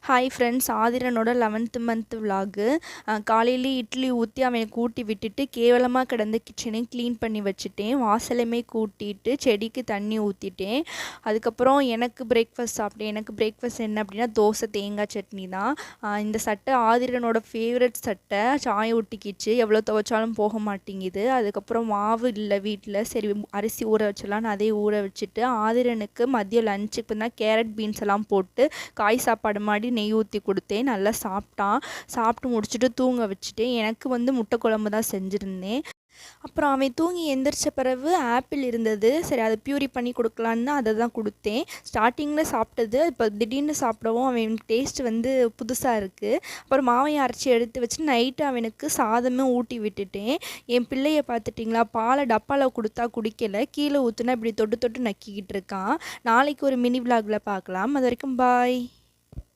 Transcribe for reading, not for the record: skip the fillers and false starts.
Hi friends, ஆதிரனோட 11th month விலாகு. காலையிலே இட்லி ஊற்றி அவனுக்கு ஊட்டி விட்டுட்டு கேவலமாக கிடந்த கிச்சனையும் க்ளீன் பண்ணி வச்சுட்டேன். வாசலையுமே கூட்டிட்டு செடிக்கு தண்ணி ஊற்றிட்டேன். அதுக்கப்புறம் எனக்கு பிரேக்ஃபாஸ்ட் சாப்பிட்டேன். எனக்கு பிரேக்ஃபாஸ்ட் என்ன அப்படின்னா தோசை தேங்காய் சட்னி தான். இந்த சட்டை ஆதிரனோட ஃபேவரட் சட்டை. சாயம் ஒட்டிக்கிச்சு, எவ்வளோ துவைச்சாலும் போக மாட்டேங்குது. அதுக்கப்புறம் மாவு இல்லை வீட்டில், சரி அரிசி ஊற வச்சிடலான்னு அதே ஊற வச்சுட்டு ஆதிரனுக்கு மதியம் லஞ்சுக்கு தான் கேரட் பீன்ஸ் எல்லாம் போட்டு காய் சாப்பாடு மாதிரி நெய் ஊற்றி கொடுத்தேன். நல்லா சாப்பிட்டான். சாப்பிட்டு முடிச்சுட்டு தூங்க வச்சுட்டேன். எனக்கு முட்டை குழம்பு தான் செஞ்சுருந்தேன். அப்புறம் அவன் தூங்கி எந்திரிச்ச பிறகு ஆப்பிள் இருந்தது, சரி அதை பியூரி பண்ணி கொடுக்கலான்னு அதை தான் கொடுத்தேன். ஸ்டார்டிங்கில் சாப்பிட்டது, இப்போ திடீர்னு சாப்பிடவும் அவனுக்கு டேஸ்ட் புதுசாக இருக்குது. அப்புறம் மாவையை அரைச்சி எடுத்து வச்சு நைட்டு அவனுக்கு சாதமே ஊட்டி விட்டுட்டேன். என் பிள்ளையை பார்த்துட்டிங்களா, பாலை டப்பாவில் கொடுத்தா குடிக்கலை, கீழே ஊற்றுனா இப்படி தொட்டு தொட்டு நக்கிக்கிட்டு இருக்கான். நாளைக்கு ஒரு மினி விலாகில் பார்க்கலாம். அது வரைக்கும் பாய்.